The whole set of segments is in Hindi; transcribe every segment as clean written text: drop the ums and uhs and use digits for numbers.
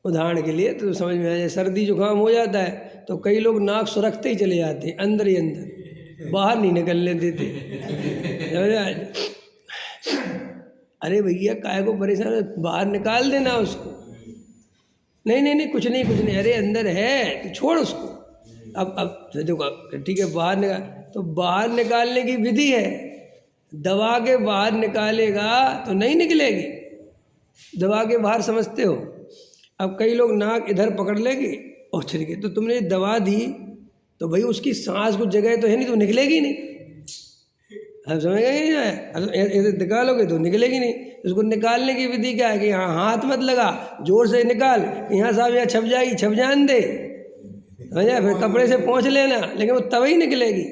उदाहरण के लिए तो समझ में आ जाए। सर्दी जुकाम हो जाता है तो कई लोग नाक सुरखते ही चले जाते हैं, अंदर ही अंदर, बाहर नहीं निकलने देते। समझ में आए? अरे भैया काहे को परेशान है? बाहर निकाल देना उसको। नहीं नहीं नहीं, कुछ नहीं कुछ नहीं, अरे अंदर है तो छोड़ उसको। अब देखो, ठीक है बाहर निकाल, तो बाहर निकालने की विधि है। दबा के बाहर निकालेगा तो नहीं निकलेगी। दबा के बाहर समझते हो? अब कई लोग नाक इधर पकड़ लेंगे और ठीक है, तो तुमने दबा दी तो भाई उसकी सांस कुछ जगह तो है नहीं, तो निकलेगी नहीं। अब समझ गए नहीं है? ऐसे निकालोगे तो निकलेगी नहीं। उसको निकालने की विधि क्या है कि यहाँ हाथ मत लगा, जोर से निकाल, यहाँ साहब यहाँ छप जाएगी, छप जान दे, समझा? फिर कपड़े से पोंछ लेना, लेकिन वो तब ही निकलेगी।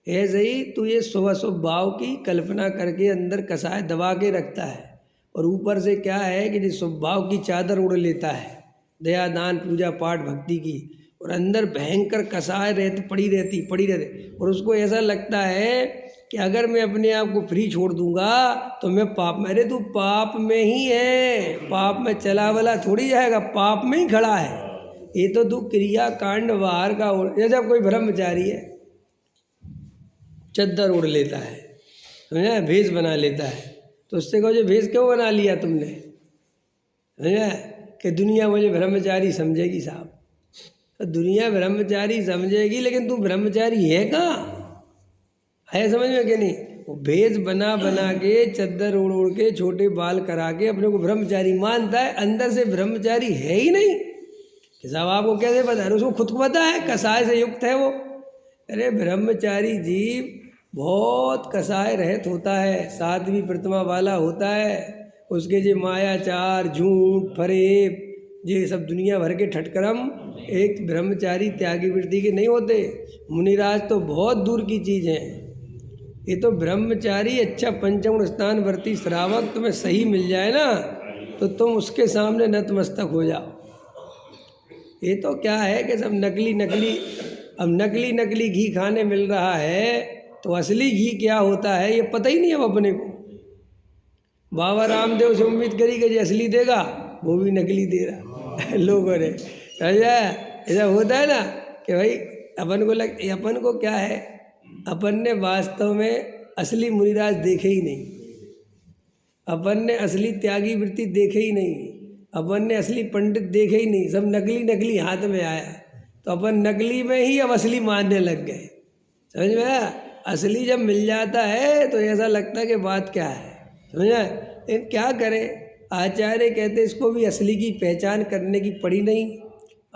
ऐसे ही तू ये शुभ भाव की कल्पना करके अंदर कसाय दबा के रखता है, और ऊपर से क्या है कि जिस शुभ भाव की चादर उड़ लेता है, दया दान पूजा पाठ भक्ति की, और अंदर भयंकर कसाय पड़ी रहती, और उसको ऐसा लगता है कि अगर मैं अपने आप को फ्री छोड़ दूंगा तो मैं पाप में, अरे तू पाप में ही है, पाप में चला वाला थोड़ी जाएगा, पाप में ही खड़ा है। ये तो तू क्रिया कांड बाहर का जैसे कोई ब्रह्मचारी है, चद्दर उड़ लेता है, समझा, भेष बना लेता है, तो उससे कहो जो भेष क्यों बना लिया तुमने, समझा, कि दुनिया मुझे ब्रह्मचारी समझेगी। साहब तो दुनिया ब्रह्मचारी समझेगी, लेकिन तू ब्रह्मचारी है कहाँ है, समझ में कि नहीं? वो भेष बना के चद्दर उड़ के छोटे बाल करा के अपने को ब्रह्मचारी मानता है, अंदर से ब्रह्मचारी है ही नहीं। कि साहब आपको कैसे पता है? उसको खुद को पता है, कसाय से युक्त है वो। अरे ब्रह्मचारी जीव बहुत कसाय रहित होता है, साध्वी प्रतिमा वाला होता है। उसके जो मायाचार, झूठ, फरेब, ये सब दुनिया भर के ठटकरम एक ब्रह्मचारी त्यागी वृत्ति के नहीं होते। मुनिराज तो बहुत दूर की चीज़ है। ये तो ब्रह्मचारी अच्छा पंचगुण स्थान वर्ती श्रावक तुम्हें सही मिल जाए ना, तो तुम उसके सामने नतमस्तक हो जाओ। ये तो क्या है कि सब नकली नकली, अब नकली नकली घी खाने मिल रहा है, तो असली घी क्या होता है ये पता ही नहीं है अपने को। बाबा रामदेव से उम्मीद करी कि जो असली देगा, वो भी नकली दे रहा लोगों ने, समझा? ऐसा होता है ना कि भाई अपन को क्या है, अपन ने वास्तव में असली मुनिराज देखे ही नहीं, अपन ने असली त्यागी वृत्ति देखे ही नहीं, अपन ने असली पंडित देखे ही नहीं, सब नकली नकली हाथ में आया, तो अपन नकली में ही अब असली मानने लग गए। समझ में आया? असली जब मिल जाता है तो ऐसा लगता है कि बात क्या है, समझा? लेकिन क्या करें, आचार्य कहते इसको भी असली की पहचान करने की पड़ी नहीं।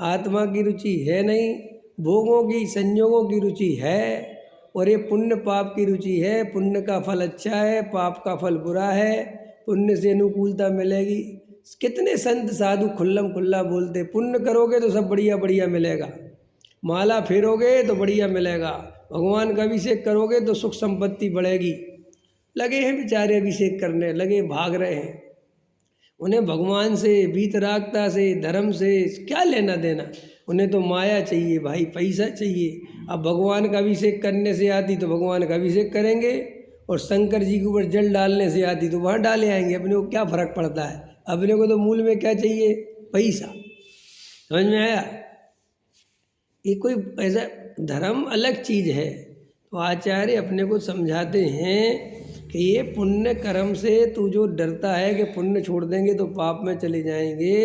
आत्मा की रुचि है नहीं, भोगों की संयोगों की रुचि है, और ये पुण्य पाप की रुचि है। पुण्य का फल अच्छा है, पाप का फल बुरा है, पुण्य से अनुकूलता मिलेगी। कितने संत साधु खुल्लम खुल्ला बोलते, पुण्य करोगे तो सब बढ़िया बढ़िया मिलेगा, माला फेरोगे तो बढ़िया मिलेगा, भगवान का अभिषेक करोगे तो सुख संपत्ति बढ़ेगी। लगे हैं बेचारे अभिषेक करने, लगे भाग रहे हैं। उन्हें भगवान से, वीतरागता से, धर्म से क्या लेना देना, उन्हें तो माया चाहिए भाई, पैसा चाहिए। अब भगवान का अभिषेक करने से आती तो भगवान का अभिषेक करेंगे, और शंकर जी के ऊपर जल डालने से आती तो वहाँ डाले आएंगे, अपने को क्या फ़र्क पड़ता है? अपने को तो मूल में क्या चाहिए? पैसा। समझ में आया? ये कोई ऐसा धर्म अलग चीज़ है। तो आचार्य अपने को समझाते हैं कि ये पुण्य कर्म से तू जो डरता है कि पुण्य छोड़ देंगे तो पाप में चले जाएंगे,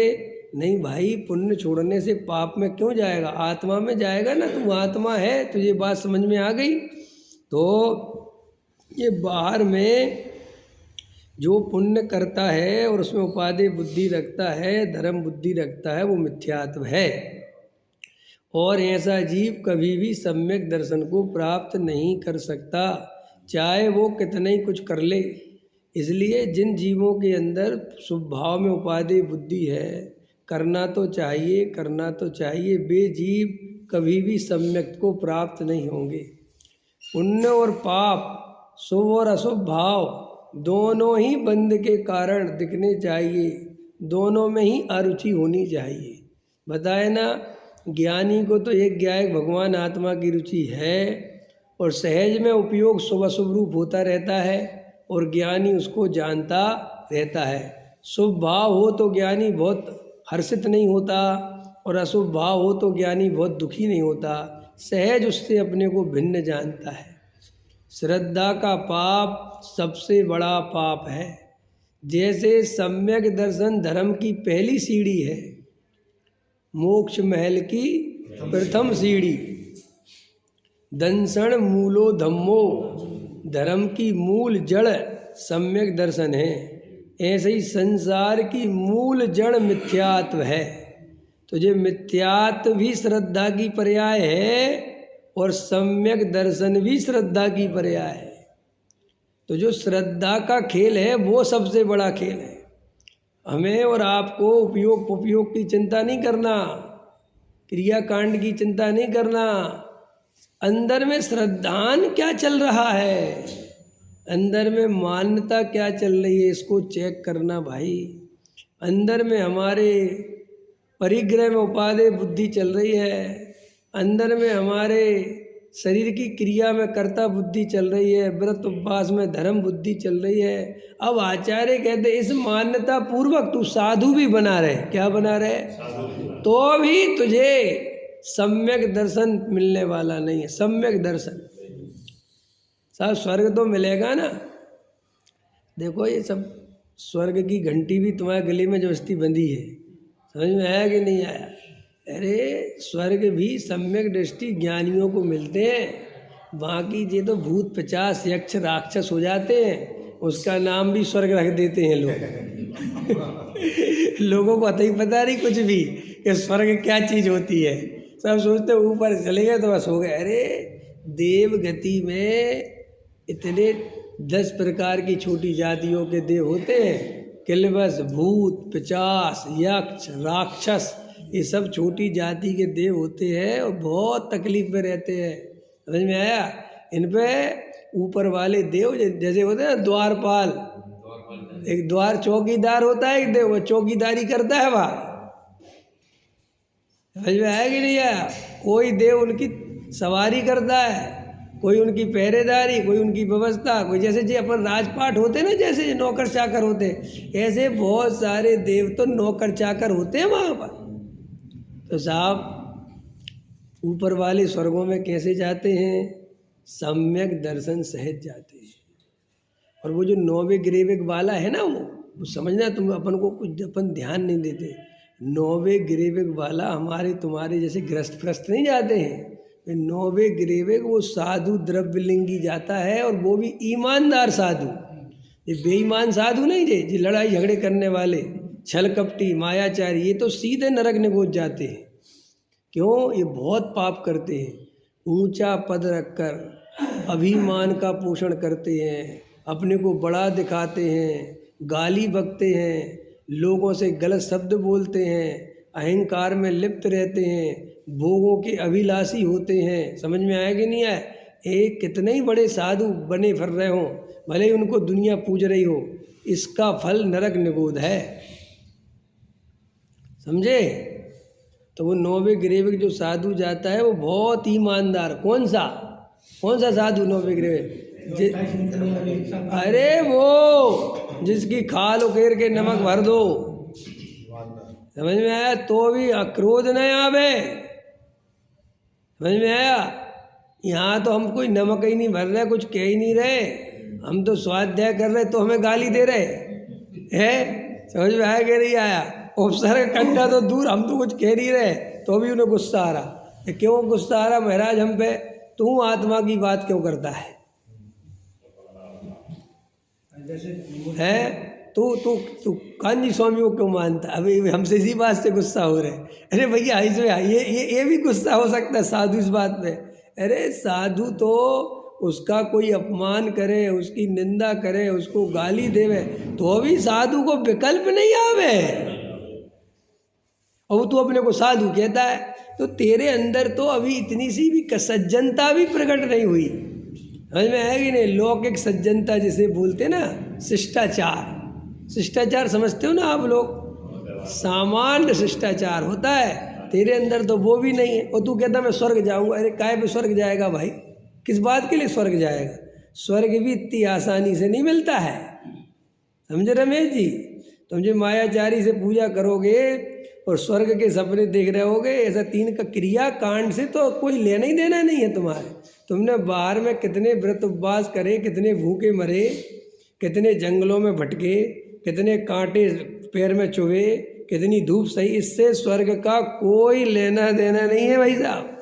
नहीं भाई, पुण्य छोड़ने से पाप में क्यों जाएगा? आत्मा में जाएगा ना, तू आत्मा है। तुझे बात समझ में आ गई? तो ये बाहर में जो पुण्य करता है और उसमें उपादेय बुद्धि रखता है, धर्म बुद्धि रखता है, वो मिथ्यात्व है, और ऐसा जीव कभी भी सम्यक दर्शन को प्राप्त नहीं कर सकता, चाहे वो कितना ही कुछ कर ले। इसलिए जिन जीवों के अंदर शुभ भाव में उपादेय बुद्धि है, करना तो चाहिए, वे जीव कभी भी सम्यक को प्राप्त नहीं होंगे। पुण्य और पाप, शुभ और अशुभ भाव दोनों ही बंध के कारण दिखने चाहिए, दोनों में ही अरुचि होनी चाहिए। बताए ना, ज्ञानी को तो एक ज्ञायक भगवान आत्मा की रुचि है, और सहज में उपयोग शुभ अशुभ रूप होता रहता है, और ज्ञानी उसको जानता रहता है। शुभ भाव हो तो ज्ञानी बहुत हर्षित नहीं होता, और अशुभ भाव हो तो ज्ञानी बहुत दुखी नहीं होता, सहज उससे अपने को भिन्न जानता है। श्रद्धा का पाप सबसे बड़ा पाप है। जैसे सम्यक दर्शन धर्म की पहली सीढ़ी है, मोक्ष महल की प्रथम सीढ़ी, दंसण मूलो धम्मो, धर्म की मूल जड़ सम्यक दर्शन है। ऐसे ही संसार की मूल जड़ मिथ्यात्व है। तो ये मिथ्यात्व भी श्रद्धा की पर्याय है और सम्यक दर्शन भी श्रद्धा की पर्याय है। तो जो श्रद्धा का खेल है वो सबसे बड़ा खेल है। हमें और आपको उपयोग उपयोग की चिंता नहीं करना, क्रियाकांड की चिंता नहीं करना, अंदर में श्रद्धान क्या चल रहा है, अंदर में मान्यता क्या चल रही है, इसको चेक करना भाई। अंदर में हमारे परिग्रह में उपादेय बुद्धि चल रही है, अंदर में हमारे शरीर की क्रिया में कर्ता बुद्धि चल रही है, व्रत उपवास में धर्म बुद्धि चल रही है। अब आचार्य कहते इस मान्यता पूर्वक तू साधु भी बना रहे, क्या बना रहे, तो भी तुझे सम्यक दर्शन मिलने वाला नहीं है। सम्यक दर्शन साहब, स्वर्ग तो मिलेगा ना। देखो ये सब स्वर्ग की घंटी भी तुम्हारे गले में जबरदस्ती बंधी है, समझ में आया कि नहीं आया। अरे स्वर्ग भी सम्यक दृष्टि ज्ञानियों को मिलते हैं। बाकी ये तो भूत 50 यक्ष राक्षस हो जाते हैं, उसका नाम भी स्वर्ग रख देते हैं लोग। लोगों को अतई पता नहीं कुछ भी कि स्वर्ग क्या चीज़ होती है। सब सोचते ऊपर चले गए तो बस हो गए। अरे देव गति में इतने 10 प्रकार की छोटी जातियों के देव होते हैं, किलबस, भूत, 50 यक्ष राक्षस, ये सब छोटी जाति के देव होते हैं और बहुत तकलीफ में रहते हैं। समझ में आया। इन पे ऊपर वाले देव जैसे होते हैं ना द्वारपाल, एक द्वार चौकीदार होता है, एक देव वो चौकीदारी करता है वहाँ। समझ में आया कि नहीं आया। कोई देव उनकी सवारी करता है, कोई उनकी पहरेदारी, कोई उनकी व्यवस्था, कोई जैसे जी अपन राजपाट होते ना, जैसे नौकर चाकर होते, ऐसे बहुत सारे देव तो नौकर चाकर होते हैं वहाँ पर। तो साहब ऊपर वाले स्वर्गों में कैसे जाते हैं, सम्यक दर्शन सहित जाते हैं। और वो जो 9वें ग्रेविक वाला है ना, वो समझना, तुम अपन को कुछ अपन ध्यान नहीं देते। 9वें ग्रेविक वाला हमारे तुम्हारे जैसे ग्रस्त नहीं जाते हैं। 9वें ग्रेविक वो साधु द्रव्यलिंगी जाता है, और वो भी ईमानदार साधु। ये बेईमान साधु नहीं जे लड़ाई झगड़े करने वाले, छल कपटी मायाचारी, ये तो सीधे नरक निगोच जाते हैं। क्यों, ये बहुत पाप करते हैं। ऊंचा पद रखकर अभिमान का पोषण करते हैं, अपने को बड़ा दिखाते हैं, गाली बकते हैं, लोगों से गलत शब्द बोलते हैं, अहंकार में लिप्त रहते हैं, भोगों के अभिलाषी होते हैं। समझ में आया कि नहीं आया। एक कितने ही बड़े साधु बने फिर रहे हों, भले ही उनको दुनिया पूज रही हो, इसका फल नरक निगोद है, समझे। तो वो 9वें ग्रेविक जो साधु जाता है वो बहुत ईमानदार। कौन सा साधु 9वें ग्रेविक? अरे वो जिसकी खाल उकेर के नमक भर दो, समझ में आया, तो भी अक्रोध न आवे। समझ में आया। यहाँ तो हम कोई नमक ही नहीं भर रहे, कुछ कह ही नहीं रहे, हम तो स्वाध्याय कर रहे तो हमें गाली दे रहे हैं। समझ में आया कि नहीं आया। उपसर्ग कंडा तो दूर, हम तो कुछ कह नहीं रहे तो भी उन्हें गुस्सा आ रहा। क्यों गुस्सा आ रहा महाराज हम पे? तू आत्मा की बात क्यों करता है? तू कांजी स्वामी को क्यों मानता? अभी हमसे इसी बात से गुस्सा हो रहे। अरे भैया इसमें ये भी गुस्सा हो सकता है साधु इस बात पे। अरे साधु तो उसका कोई अपमान करे, उसकी निंदा करे, उसको गाली देवे, तो भी साधु को विकल्प नहीं आवे, और तू अपने को साधु कहता है। तो तेरे अंदर तो अभी इतनी सी भी सज्जनता भी प्रकट नहीं हुई। समझ में है कि नहीं। लौकिक सज्जनता जिसे बोलते ना, शिष्टाचार समझते हो ना आप लोग, सामान्य शिष्टाचार होता है, तेरे अंदर तो वो भी नहीं है। और तू कहता मैं स्वर्ग जाऊंगा। अरे काय पे स्वर्ग जाएगा भाई? किस बात के लिए स्वर्ग जाएगा? स्वर्ग भी इतनी आसानी से नहीं मिलता है, समझे रमेश जी। तुम जो मायाचारी से पूजा करोगे और स्वर्ग के सपने देख रहे होगे। ऐसा 3 का क्रिया कांड से तो कोई लेना ही देना नहीं है तुम्हारे। तुमने बाहर में कितने व्रत उपवास करे, कितने भूखे मरे, कितने जंगलों में भटके, कितने कांटे पैर में चुभे, कितनी धूप सही, इससे स्वर्ग का कोई लेना देना नहीं है भाई साहब।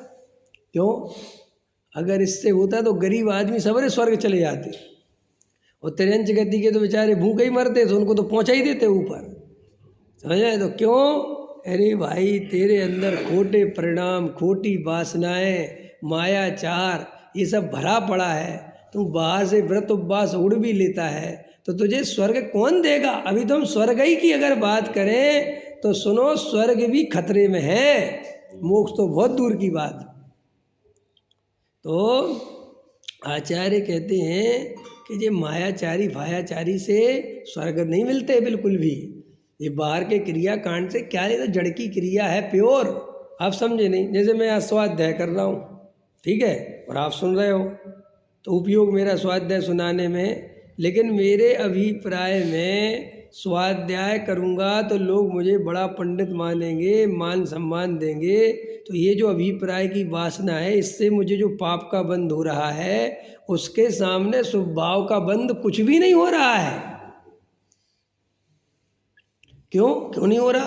क्यों? अगर इससे होता तो गरीब आदमी सबरे स्वर्ग चले जाते, और त्रियंच गति के तो बेचारे भूखे ही मरते, तो उनको तो पहुंचा ही देते ऊपर। समझ आए? तो क्यों? अरे भाई तेरे अंदर खोटे परिणाम, खोटी वासनाएं, मायाचार, ये सब भरा पड़ा है। तू बाहर से व्रत उपवास उड़ भी लेता है तो तुझे स्वर्ग कौन देगा? अभी तो हम स्वर्ग ही की अगर बात करें तो सुनो, स्वर्ग भी खतरे में है, मोक्ष तो बहुत दूर की बात। तो आचार्य कहते हैं कि ये मायाचारी भायाचारी से स्वर्ग नहीं मिलते बिल्कुल भी। ये बाहर के क्रिया कांड से क्या लेता, जड़ की क्रिया है प्योर। आप समझे नहीं? जैसे मैं आज स्वाध्याय कर रहा हूँ, ठीक है, और आप सुन रहे हो, तो उपयोग मेरा स्वाध्याय सुनाने में, लेकिन मेरे अभिप्राय में स्वाध्याय करूँगा तो लोग मुझे बड़ा पंडित मानेंगे, मान सम्मान देंगे। तो ये जो अभिप्राय की वासना है, इससे मुझे जो पाप का बंध हो रहा है, उसके सामने स्वभाव का बंध कुछ भी नहीं हो रहा है। क्यों नहीं हो रहा?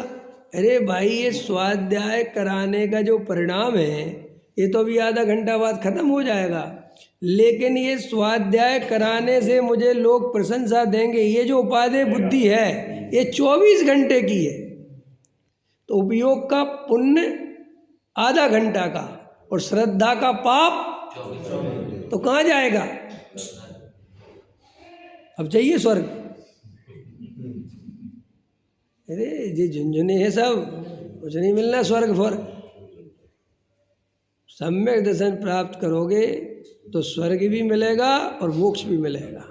अरे भाई, ये स्वाध्याय कराने का जो परिणाम है, ये तो अभी आधा घंटा बाद खत्म हो जाएगा, लेकिन ये स्वाध्याय कराने से मुझे लोग प्रशंसा देंगे। ये जो उपादेय बुद्धि है, ये 24 घंटे की है, तो उपयोग का पुण्य आधा घंटा का, और श्रद्धा का पाप तो कहाँ जाएगा? अब चाहिए स्वर्ग? अरे ये झुंझुने हैं सब, कुछ नहीं मिलना स्वर्ग पर। सम्यक दर्शन प्राप्त करोगे तो स्वर्ग भी मिलेगा और मोक्ष भी मिलेगा।